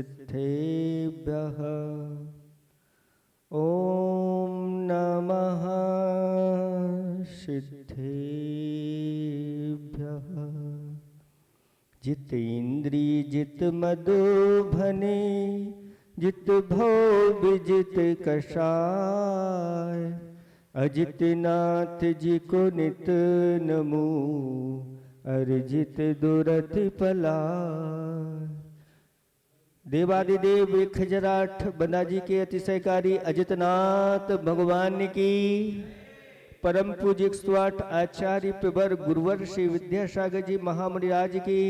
सिद्धेभ्यः ॐ नमः सिद्धेभ्यः। जितेन्द्रिय जित मधुबने जित भव विजित कषाय अजित नाथ जी को नित नमो अर्जित दुरत पलाय। देवादिदेव खजराठ बंदाजी के अतिशयकारी अजितनाथ भगवान की परम पूज्य 108 आचार्य प्रवर गुरुवर श्री विद्यासागर जी महामुनिराज की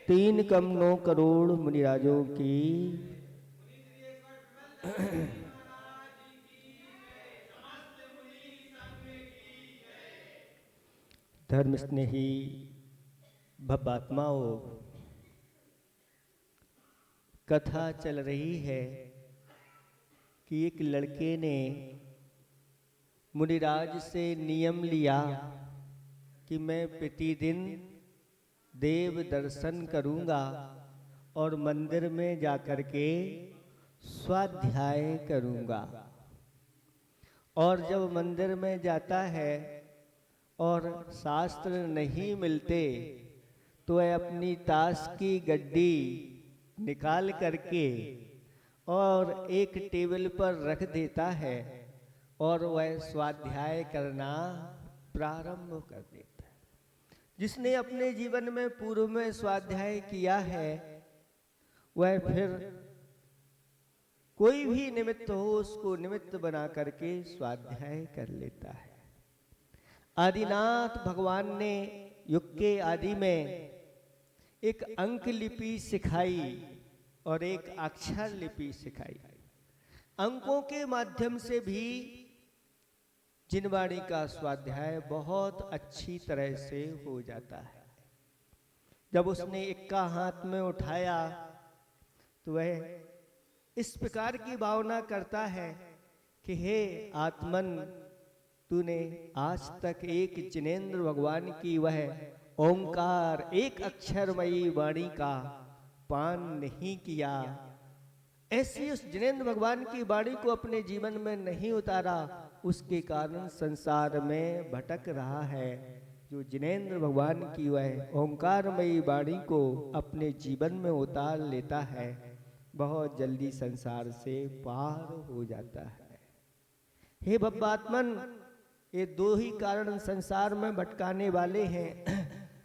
3 कम 9 करोड़ मुनिराजों की धर्म स्नेही भव्यात्माओं, कथा चल रही है कि एक लड़के ने मुनिराज से नियम लिया कि मैं प्रतिदिन देव दर्शन करूंगा और मंदिर में जाकर के स्वाध्याय करूंगा। और जब मंदिर में जाता है और शास्त्र नहीं मिलते तो वह अपनी ताश की गड्डी निकाल करके और एक टेबल पर रख देता है और वह स्वाध्याय करना प्रारंभ कर देता है। जिसने अपने जीवन में पूर्व में स्वाध्याय किया है वह फिर कोई भी निमित्त हो उसको निमित्त बना करके स्वाध्याय कर लेता है। आदिनाथ भगवान ने युग के आदि में एक अंक लिपि सिखाई और एक अक्षर लिपि सिखाई। अंकों के माध्यम से भी जिनवाणी का स्वाध्याय बहुत अच्छी तरह से हो जाता है। जब उसने इक्का हाथ में उठाया तो वह इस प्रकार की भावना करता है कि हे आत्मन, तूने आज तक एक जिनेंद्र भगवान की वह ओंकार एक अक्षरमयी वाणी का पान नहीं किया। ऐसी उस जिनेंद्र भगवान की वाणी को अपने जीवन में नहीं उतारा, उसके कारण संसार में भटक रहा है। जो जिनेंद्र भगवान की वह ओंकारमयी वाणी को अपने जीवन में उतार लेता है बहुत जल्दी संसार से पार हो जाता है। हे भव्यात्मन, ये 2 ही कारण संसार में भटकाने वाले हैं,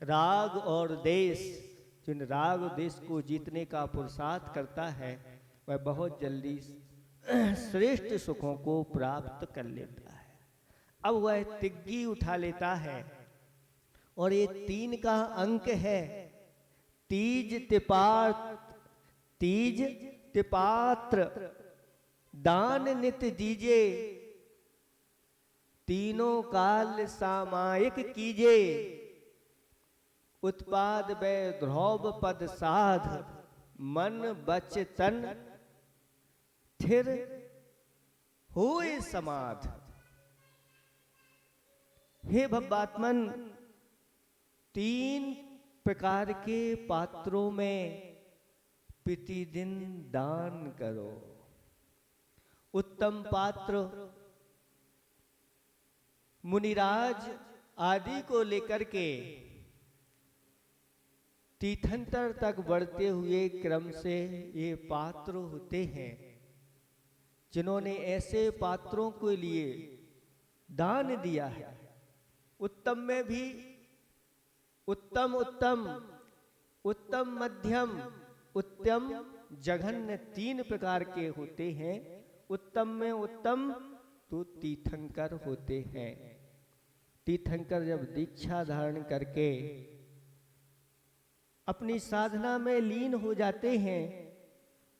राग और देश। जिन राग और देश को जीतने का पुरुषार्थ करता है वह बहुत जल्दी श्रेष्ठ सुखों को प्राप्त कर लेता है। अब वह तिग्गी उठा लेता है और ये 3 का अंक है। तीज तिपात्र दान नित दीजे, तीनों काल सामायिक कीजे, उत्पाद वे ध्रुव पद साध, मन बच तन थिर होए समाध। हे भव्यात्मन, 3 प्रकार के पात्रों में प्रतिदिन दान करो। उत्तम पात्र मुनिराज आदि को लेकर के तीर्थंकर तक बढ़ते हुए क्रम से ये पात्र होते हैं। जिन्होंने ऐसे पात्रों के लिए दान दिया है, उत्तम में भी उत्तम उत्तम, उत्तम मध्यम, उत्तम जघन्य 3 प्रकार के होते हैं। उत्तम में उत्तम तो तीर्थंकर होते हैं। तीर्थंकर जब दीक्षा धारण करके अपनी साधना में लीन हो जाते हैं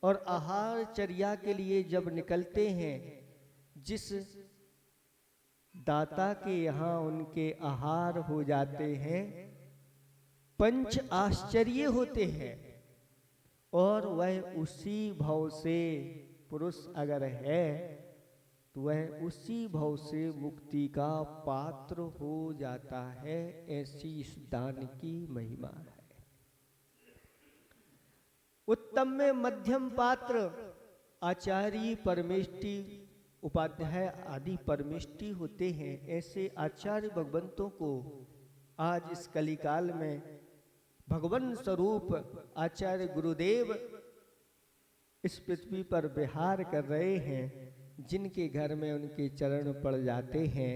और आहार चर्या के लिए जब निकलते हैं, जिस दाता के यहाँ उनके आहार हो जाते हैं, 5 आश्चर्य होते हैं। और वह उसी भाव से पुरुष अगर है तो वह उसी भाव से मुक्ति का पात्र हो जाता है। ऐसी इस दान की महिमा है। उत्तम में मध्यम पात्र आचार्य परमेष्टि उपाध्याय आदि परमेष्टि होते हैं। ऐसे आचार्य भगवंतों को आज इस कलिकाल में भगवान स्वरूप आचार्य गुरुदेव इस पृथ्वी पर विहार कर रहे हैं। जिनके घर में उनके चरण पड़ जाते हैं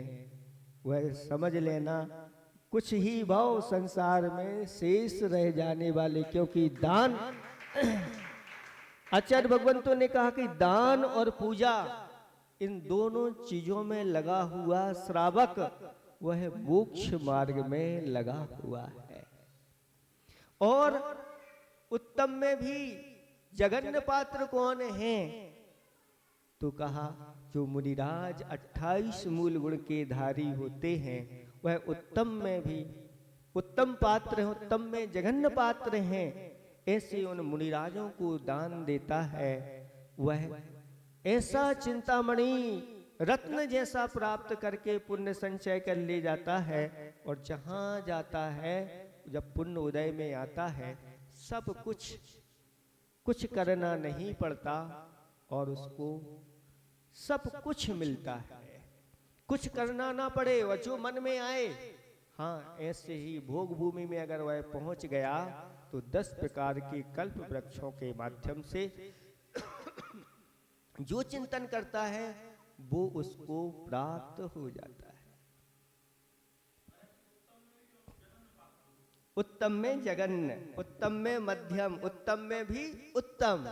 वह समझ लेना कुछ ही भाव संसार में शेष रह जाने वाले, क्योंकि दान आचार्य भगवंतों ने कहा कि दान और पूजा इन दोनों चीजों में लगा हुआ श्रावक वह मोक्ष मार्ग में लगा हुआ है। और उत्तम में भी जघन्य पात्र कौन है? तो कहा जो मुनिराज 28 मूल गुण के धारी होते हैं वह उत्तम में भी उत्तम पात्र हैं, उत्तम में जघन्य पात्र हैं। ऐसे उन मुनिराजों को दान देता है। वह ऐसा चिंतामणि रत्न जैसा प्राप्त करके पुण्य संचय कर ले जाता है। और जहां जाता है जब पुण्य उदय में आता है सब कुछ करना नहीं पड़ता और उसको सब कुछ मिलता है, कुछ करना ना पड़े और जो मन में आए। हाँ, ऐसे ही भोग भूमि में अगर वह पहुंच गया तो 10 प्रकार के कल्प वृक्षों के माध्यम से जो चिंतन करता है वो उसको प्राप्त हो जाता है। उत्तम में जघन्य, उत्तम में मध्यम, उत्तम में भी उत्तम।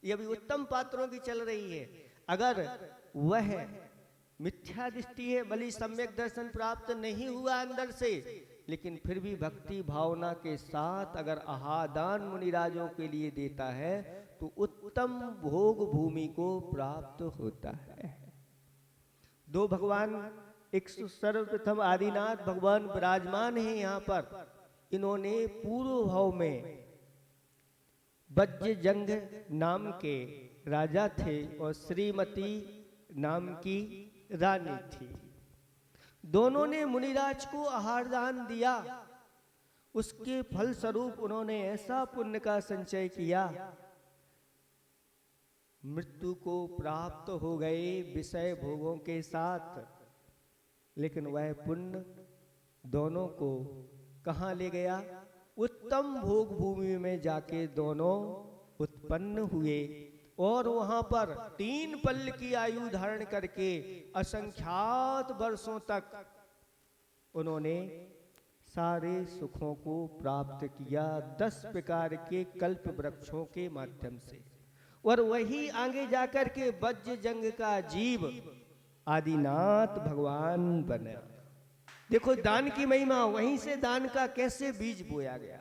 ये भी उत्तम पात्रों की चल रही है। अगर वह मिथ्या दृष्टि है, भली सम्यक दर्शन प्राप्त नहीं हुआ अंदर से, लेकिन फिर भी भक्ति भावना के साथ अगर आहादान मुनिराजों के लिए देता है तो उत्तम भोग भूमि को प्राप्त होता है। दो भगवान, एक सर्वप्रथम आदिनाथ भगवान विराजमान है यहाँ पर। इन्होंने पूर्व भाव में वज्रजंग नाम के राजा थे और श्रीमती नाम की रानी थी। दोनों ने मुनिराज को आहार दान दिया। उसके फल स्वरूप उन्होंने ऐसा पुण्य का संचय किया, मृत्यु को प्राप्त हो गए विषय भोगों के साथ। लेकिन वह पुण्य दोनों को कहाँ ले गया? उत्तम भोग भूमि में जाके दोनों उत्पन्न हुए और वहां पर 3 पल की आयु धारण करके असंख्यात वर्षों तक उन्होंने सारे सुखों को प्राप्त किया 10 प्रकार के कल्प वृक्षों के माध्यम से। और वही आगे जाकर के वज्रजंग का जीव आदिनाथ भगवान बना। देखो दान की महिमा, वहीं से दान का कैसे बीज बोया गया।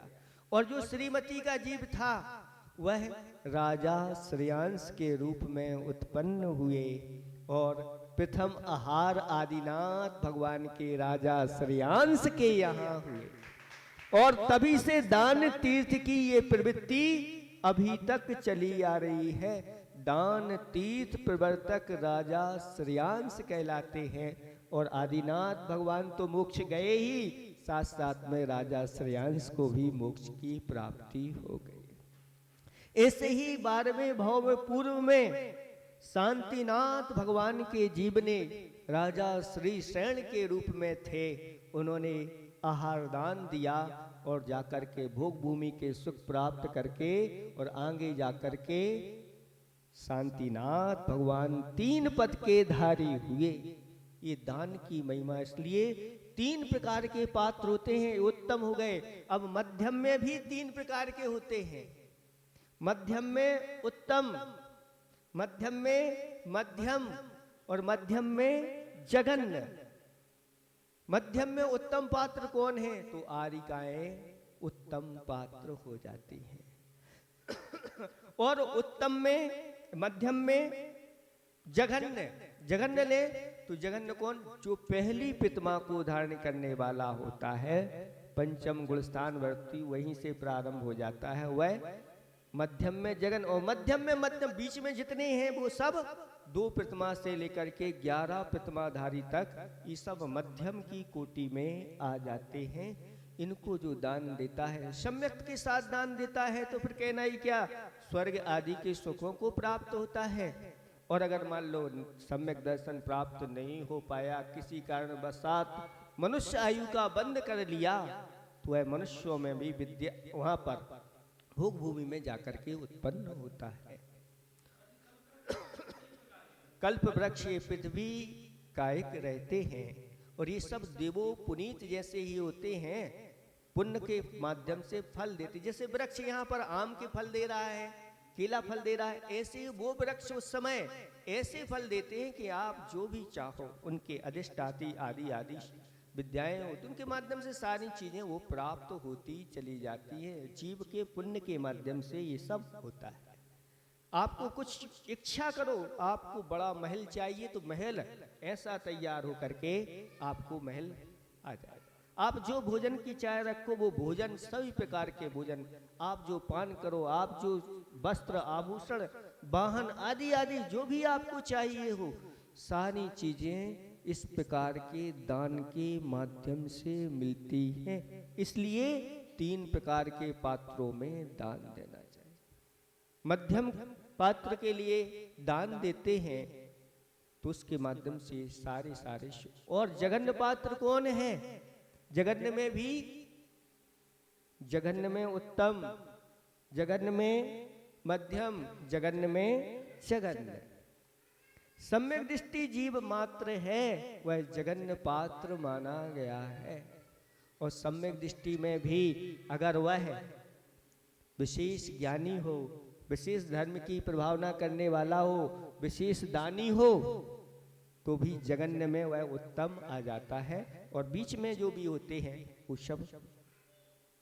और जो श्रीमती का जीव था वह राजा श्रेयांश के रूप में उत्पन्न हुए और प्रथम आहार आदिनाथ भगवान के राजा श्रेयांश के यहाँ हुए। और तभी से दान तीर्थ की ये प्रवृत्ति अभी तक चली आ रही है। दान तीर्थ प्रवर्तक राजा श्रेयांश कहलाते हैं। और आदिनाथ भगवान तो मोक्ष गए ही, साथ साथ में राजा श्रेयांश को भी मोक्ष की प्राप्ति हो गई। ऐसे ही 12वें भाव में पूर्व में शांतिनाथ भगवान के जीव ने राजा श्री शैन के रूप में थे। उन्होंने आहार दान दिया और जाकर के भोग भूमि के सुख प्राप्त करके और आगे जाकर के शांतिनाथ भगवान 3 पद के धारी हुए। ये दान की महिमा, इसलिए 3 प्रकार के पात्र होते हैं। उत्तम हो गए। अब मध्यम में भी 3 प्रकार के होते हैं। मध्यम में उत्तम, मध्यम में मध्यम और मध्यम में जघन्य। मध्यम में उत्तम पात्र कौन है? तो आरिकाएं उत्तम पात्र हो जाती हैं। और उत्तम में, मध्यम में जघन्य। जघन्य ले तो जघन्य कौन? जो पहली प्रतिमा को धारण करने वाला होता है, पंचम गुणस्थान वर्ती वहीं से प्रारंभ हो जाता है, वह मध्यम में जगन। और मध्यम में मध्यम, बीच में जितने हैं वो सब 2 प्रतिमा से लेकर के 11 प्रतिमाधारी तक, ये सब मध्यम की कोटि में आ जाते हैं। इनको जो दान देता है, सम्यक के साथ दान देता है, तो फिर कहना ही क्या, स्वर्ग आदि के सुखों को प्राप्त होता है। और अगर मान लो सम्यक दर्शन प्राप्त नहीं हो पाया, किसी कारणवशात मनुष्य आयु का बंद कर लिया, तो वह मनुष्यों में भी विद्या वहां पर भोग भूमि में जाकर के उत्पन्न होता है। कल्प वृक्ष ये पृथ्वी कायक रहते हैं, और ये सब देवो पुनीत जैसे ही होते हैं, पुण्य के माध्यम से फल देते। जैसे वृक्ष यहाँ पर आम के फल दे रहा है, केला फल दे रहा है, ऐसे वो वृक्ष उस समय ऐसे फल देते हैं कि आप जो भी चाहो, उनके अधिष्ठाती आदि आदि विद्याएं होती, उनके माध्यम से सारी चीजें वो प्राप्त होती चली जाती है। जीव के पुण्य के माध्यम से ये सब होता है। आपको कुछ इच्छा करो, आपको बड़ा महल चाहिए, तो महल ऐसा तैयार हो करके आपको महल आ जाए। आप जो भोजन की चाह रखो, वो भोजन, सभी प्रकार के भोजन, आप जो पान करो, आप जो वस्त्र आभूषण वाहन आदि आदि जो भी आपको चाहिए हो, सारी चीजें इस प्रकार के दान के माध्यम से मिलती हैं। इसलिए 3 प्रकार के पात्रों में दान देना चाहिए। मध्यम पात्र के लिए दान देते हैं, तो उसके माध्यम से सारे और जघन्य पात्र कौन है? जघन्य में भी, जघन्य में उत्तम, जघन्य में मध्यम, जघन्य में जघन्य। सम्यक दृष्टि जीव मात्र है, वह जघन्य पात्र माना गया है। और सम्यक दृष्टि में भी अगर वह विशेष ज्ञानी हो, विशेष धर्म की प्रभावना करने वाला हो, विशेष दानी हो, तो भी जघन्य में वह उत्तम आ जाता है। और बीच में जो भी होते हैं वो सब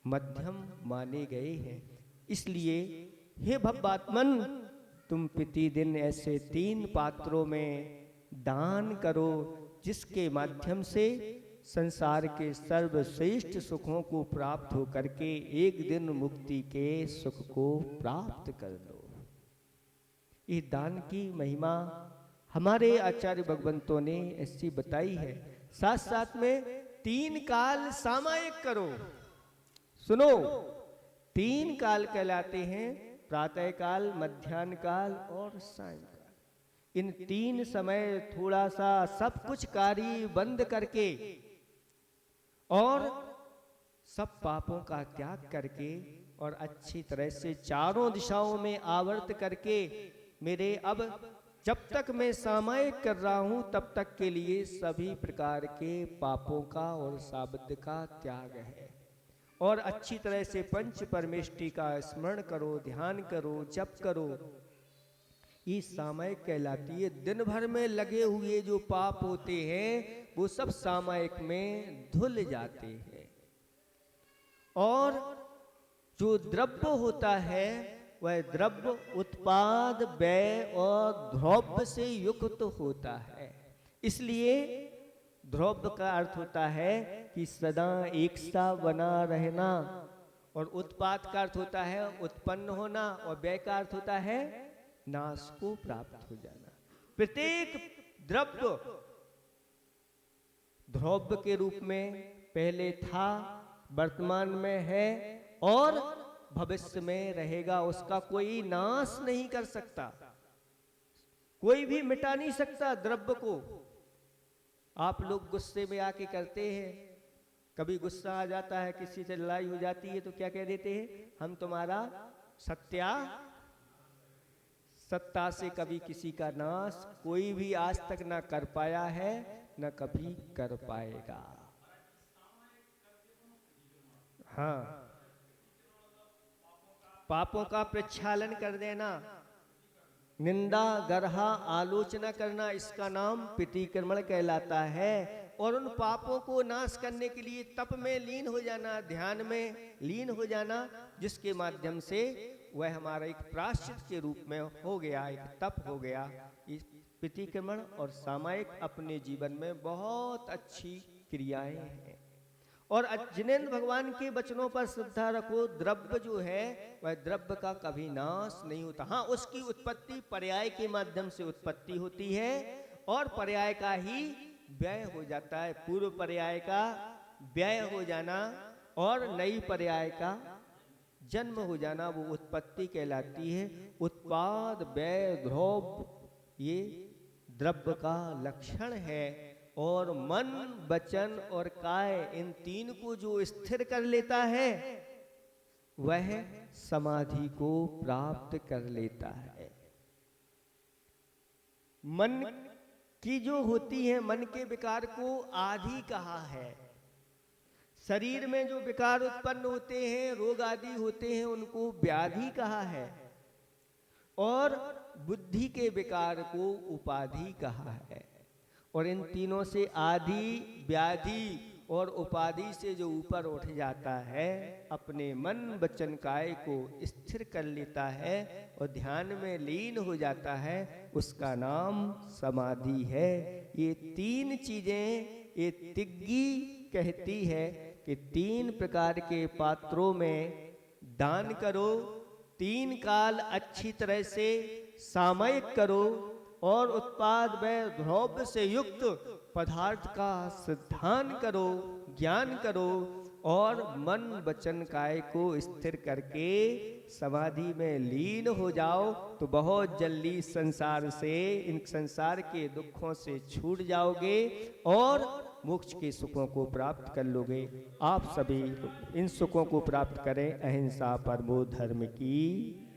मध्यम माने गए हैं। इसलिए हे भव्यात्मन, तुम प्रतिदिन ऐसे 3 पात्रों में दान करो, जिसके माध्यम से संसार के सर्वश्रेष्ठ सुखों को प्राप्त हो करके एक दिन मुक्ति के सुख को प्राप्त कर लो। इस दान की महिमा हमारे आचार्य भगवंतों ने ऐसी बताई है। साथ साथ में 3 काल सामायिक करो। सुनो, 3 काल कहलाते हैं, प्रातः काल, मध्याह्न काल और सायंकाल। इन 3 समय थोड़ा सा सब कुछ कार्य बंद करके और सब पापों का त्याग करके और अच्छी तरह से चारों दिशाओं में आवर्त करके, मेरे अब जब तक मैं सामायिक कर रहा हूं तब तक के लिए सभी प्रकार के पापों का और शाब्द का त्याग है। और अच्छी तरह से पंच परमेष्टि का स्मरण करो, ध्यान करो, जप करो। ये सामायिक कहलाती है। दिन भर में लगे हुए जो पाप होते हैं वो सब सामायिक में धुल जाते हैं। और जो द्रव्य होता है वह द्रव्य उत्पाद, व्यय और द्रव्य से युक्त होता है। इसलिए द्रव्य का अर्थ होता है कि सदा एक सा बना रहना, और उत्पाद का अर्थ होता है उत्पन्न होना, और व्यय का अर्थ होता है नाश को प्राप्त हो जाना। प्रत्येक द्रव्य द्रव्य के रूप में पहले था, वर्तमान में है और भविष्य में रहेगा। उसका कोई नाश नहीं कर सकता, कोई भी मिटा नहीं सकता द्रव्य को। आप लोग गुस्से में आके करते हैं, कभी गुस्सा आ जाता है, किसी से लड़ाई हो जाती है तो क्या कह देते हैं, हम तुम्हारा सत्ता से कभी किसी का नाश कोई भी आज तक ना कर पाया है, ना कभी कर पाएगा। हाँ, पापों का प्रक्षालन कर देना, निंदा, गर्हा, आलोचना करना, इसका नाम प्रतिक्रमण कहलाता है। और उन पापों को नाश करने के लिए तप में लीन हो जाना, ध्यान में लीन हो जाना, जिसके माध्यम से वह हमारा एक प्रायश्चित के रूप में हो गया, एक तप हो गया। इस प्रतिक्रमण और सामायिक अपने जीवन में बहुत अच्छी क्रियाएं हैं। और जिनेंद्र भगवान के वचनों पर श्रद्धा रखो। द्रव्य जो है वह द्रव्य का कभी नाश नहीं होता। हाँ, उसकी उत्पत्ति पर्याय के माध्यम से उत्पत्ति होती है और पर्याय का ही व्यय हो जाता है। पूर्व पर्याय का व्यय हो जाना और नई पर्याय का जन्म हो जाना, वो उत्पत्ति कहलाती है। उत्पाद व्यय ध्रुव ये द्रव्य का लक्षण है। और मन वचन और काय इन तीन को जो स्थिर कर लेता है वह समाधि को प्राप्त कर लेता है। मन की जो होती है, मन के विकार को आदि कहा है। शरीर में जो विकार उत्पन्न होते हैं, रोग आदि होते हैं, उनको व्याधि कहा है। और बुद्धि के विकार को उपाधि कहा है। और इन तीनों से आदि, व्याधि और उपाधि से जो ऊपर उठ जाता है, अपने मन वचन काय को स्थिर कर लेता है और ध्यान में लीन हो जाता है, उसका नाम समाधि है। ये तीन चीजें ये तिग्गी कहती है कि 3 प्रकार के पात्रों में दान करो, 3 काल अच्छी तरह से सामयिक करो और उत्पाद व द्रव्य से युक्त पदार्थ का सिद्धांत करो, ज्ञान करो और मन वचन काय को स्थिर करके समाधि में लीन हो जाओ, तो बहुत जल्दी संसार से, इन संसार के दुखों से छूट जाओगे और मोक्ष के सुखों को प्राप्त कर लोगे। आप सभी इन सुखों को प्राप्त करें। अहिंसा परमो धर्म की